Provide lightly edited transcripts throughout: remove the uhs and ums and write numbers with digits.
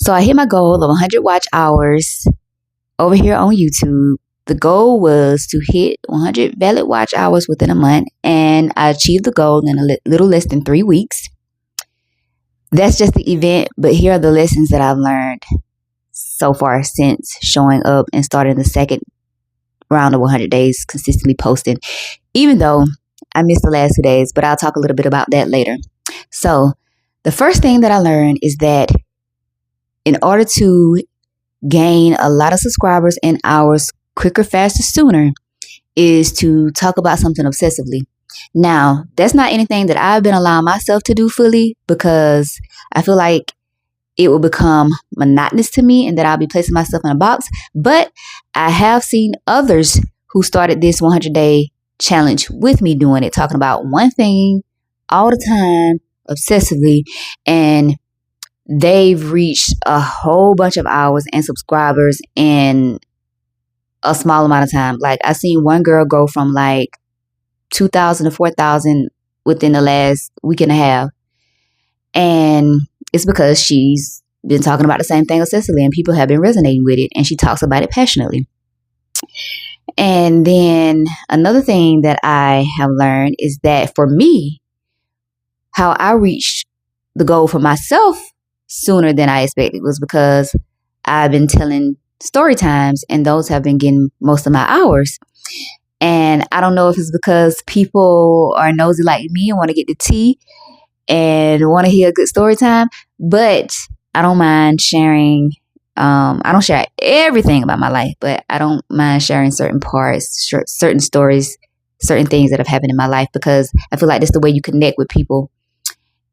So I hit my goal of 100 watch hours over here on YouTube. The goal was to hit 100 valid watch hours within a month, and I achieved the goal in a little less than 3 weeks. That's just the event, but here are the lessons that I've learned so far since showing up and starting the second round of 100 days consistently posting, even though I missed the last 2 days, but I'll talk a little bit about that later. So the first thing that I learned is that in order to gain a lot of subscribers and hours quicker, faster, sooner, is to talk about something obsessively. Now, that's not anything that I've been allowing myself to do fully, because I feel like it will become monotonous to me and that I'll be placing myself in a box. But I have seen others who started this 100-day challenge with me doing it, talking about one thing all the time, obsessively, and they've reached a whole bunch of hours and subscribers in a small amount of time. Like, I seen one girl go from like 2,000 to 4,000 within the last week and a half. And it's because she's been talking about the same thing obsessively and people have been resonating with it, and she talks about it passionately. And then another thing that I have learned is that for me, how I reached the goal for myself sooner than I expected was because I've been telling Storytimes, and those have been getting most of my hours. And I don't know if it's because people are nosy like me and want to get the tea and want to hear a good story time, but I don't mind sharing. I don't share everything about my life, but I don't mind sharing certain parts, certain stories, certain things that have happened in my life, because I feel like that's the way you connect with people.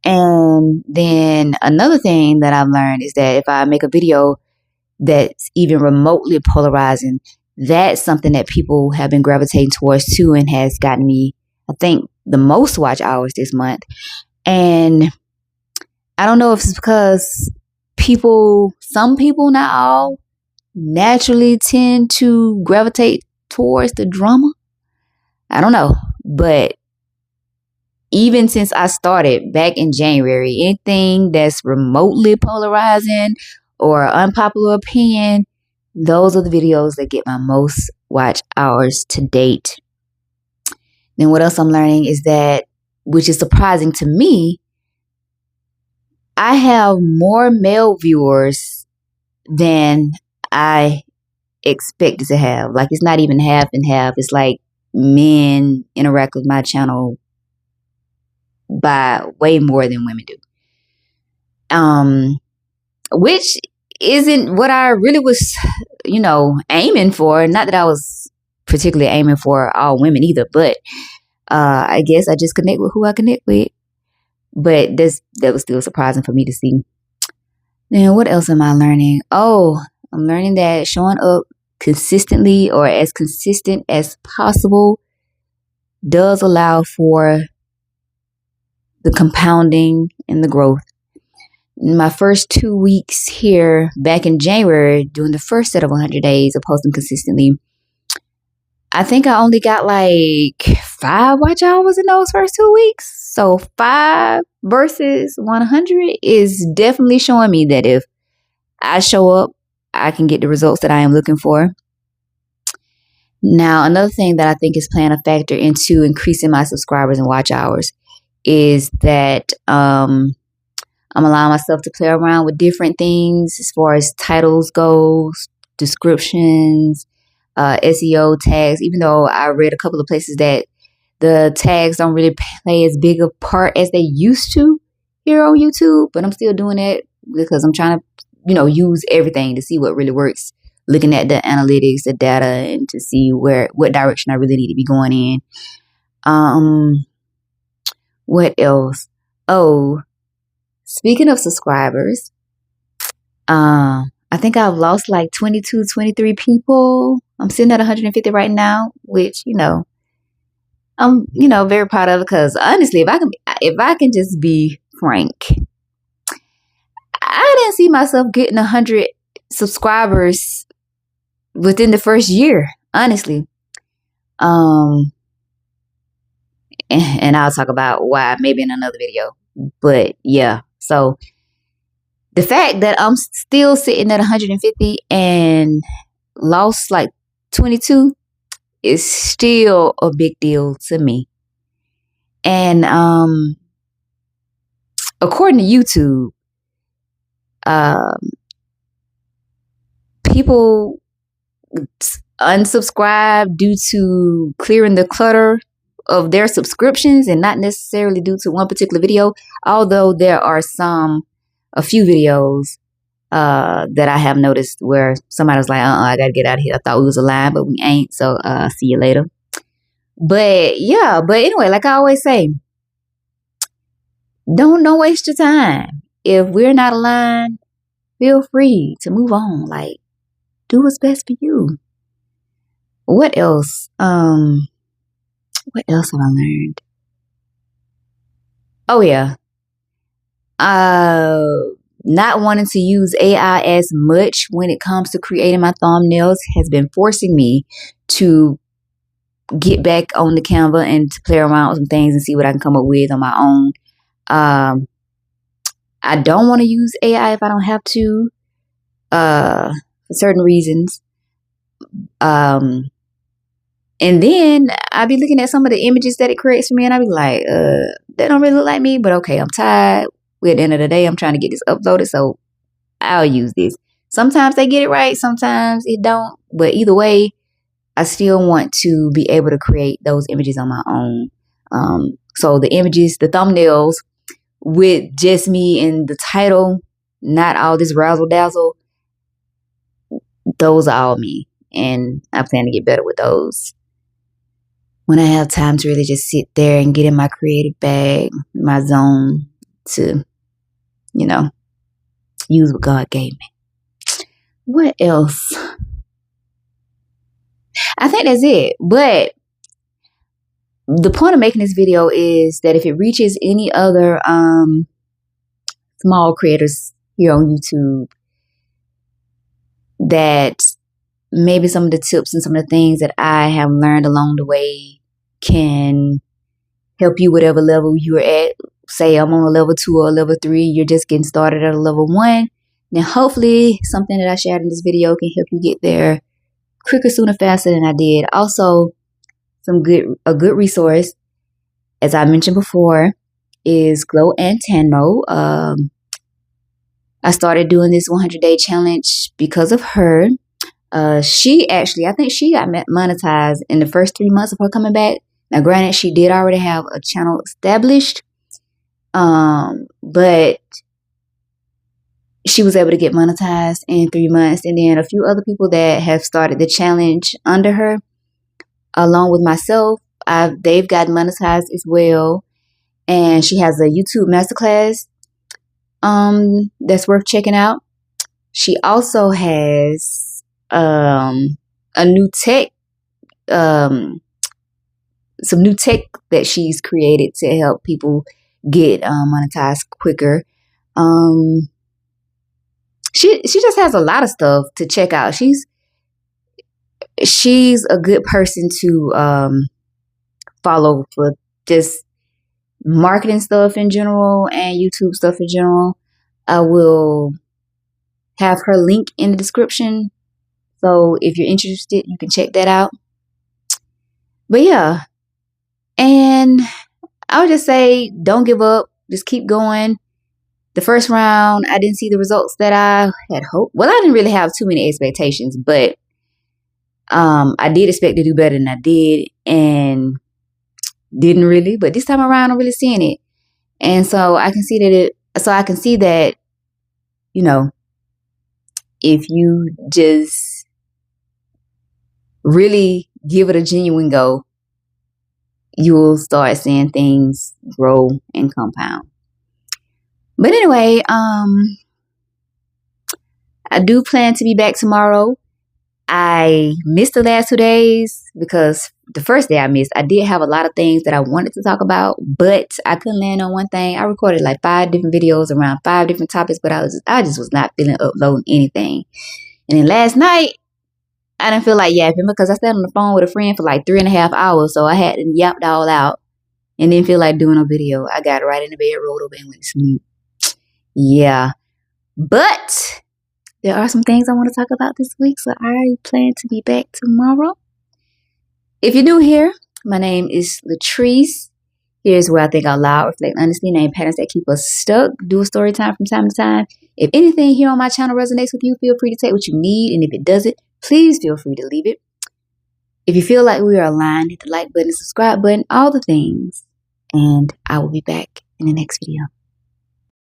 And then another thing that I've learned is that if I make a video that's even remotely polarizing, that's something that people have been gravitating towards too, and has gotten me, I think, the most watch hours this month. And I don't know if it's because some people, not all, naturally tend to gravitate towards the drama. I don't know. But even since I started back in January, anything that's remotely polarizing or unpopular opinion, those are the videos that get my most watch hours to date. Then what else I'm learning is that, which is surprising to me, I have more male viewers than I expected to have. Like, it's not even half and half. It's like men interact with my channel by way more than women do. Which isn't what I really was, aiming for. Not that I was particularly aiming for all women either, but I guess I just connect with who I connect with. But that was still surprising for me to see. Now, what else am I learning? Oh, I'm learning that showing up consistently, or as consistent as possible, does allow for the compounding and the growth. In my first 2 weeks here back in January, doing the first set of 100 days of posting consistently, I think I only got like 5 watch hours in those first 2 weeks. So 5 versus 100 is definitely showing me that if I show up, I can get the results that I am looking for. Now, another thing that I think is playing a factor into increasing my subscribers and watch hours is that I'm allowing myself to play around with different things as far as titles goes, descriptions, SEO tags, even though I read a couple of places that the tags don't really play as big a part as they used to here on YouTube, but I'm still doing it because I'm trying to, use everything to see what really works, looking at the analytics, the data, and to see what direction I really need to be going in. What else? Oh, speaking of subscribers, I think I've lost like 22, 23 people. I'm sitting at 150 right now, which, I'm, very proud of, because honestly, if I can just be frank, I didn't see myself getting 100 subscribers within the first year, honestly. And I'll talk about why maybe in another video. But yeah, so the fact that I'm still sitting at 150 and lost like 22 is still a big deal to me. And according to YouTube, people unsubscribe due to clearing the clutter of their subscriptions and not necessarily due to one particular video, although there are a few videos that I have noticed where somebody was like, I gotta get out of here. I thought we was aligned, but we ain't. So see you later. But yeah, but anyway, like I always say, don't waste your time. If we're not aligned, feel free to move on. Like, do what's best for you. What else? What else have I learned? Oh yeah. Not wanting to use AI as much when it comes to creating my thumbnails has been forcing me to get back on the Canva and to play around with some things and see what I can come up with on my own. I don't want to use AI if I don't have to, for certain reasons. And then I be looking at some of the images that it creates for me and I be like, they don't really look like me, but okay, I'm tired. At the end of the day, I'm trying to get this uploaded, so I'll use this. Sometimes they get it right, sometimes it don't. But either way, I still want to be able to create those images on my own. So the images, the thumbnails with just me in the title, not all this razzle dazzle, those are all me. And I plan to get better with those when I have time to really just sit there and get in my creative bag, my zone to, use what God gave me. What else? I think that's it. But the point of making this video is that if it reaches any other small creators here on YouTube, that maybe some of the tips and some of the things that I have learned along the way can help you whatever level you're at. Say I'm on a level 2 or a level 3, you're just getting started at a level 1. Then hopefully something that I shared in this video can help you get there quicker, sooner, faster than I did. Also, a good resource, as I mentioned before, is Glow and Tan Mo. I started doing this 100-day challenge because of her. I think she got monetized in the first 3 months of her coming back. Now, granted, she did already have a channel established, but she was able to get monetized in 3 months. And then a few other people that have started the challenge under her, along with myself, they've gotten monetized as well. And she has a YouTube masterclass that's worth checking out. She also has a new tech, some new tech that she's created to help people get monetized quicker. She just has a lot of stuff to check out. She's a good person to follow for just marketing stuff in general and YouTube stuff in general. I will have her link in the description, so if you're interested, you can check that out. But yeah, and I would just say don't give up. Just keep going. The first round, I didn't see the results that I had hoped. Well, I didn't really have too many expectations, but I did expect to do better than I did, and didn't really. But this time around, I'm really seeing it, and so I can see that if you just really give it a genuine go, you'll start seeing things grow and compound. But anyway, I do plan to be back tomorrow. I missed the last 2 days because the first day I missed, I did have a lot of things that I wanted to talk about, but I couldn't land on one thing. I recorded like 5 different videos around 5 different topics, but I just was not feeling uploading anything. And then last night, I didn't feel like yapping because I sat on the phone with a friend for like 3.5 hours, so I had to yap it all out and didn't feel like doing a video. I got right in the bed, rolled over, and went to sleep. Yeah. But there are some things I want to talk about this week, so I plan to be back tomorrow. If you're new here, my name is Latrice. Here's where I think out loud, reflect honestly, name patterns that keep us stuck, do a story time from time to time. If anything here on my channel resonates with you, feel free to take what you need. And if it doesn't, please feel free to leave it. If you feel like we are aligned, hit the like button, subscribe button, all the things. And I will be back in the next video.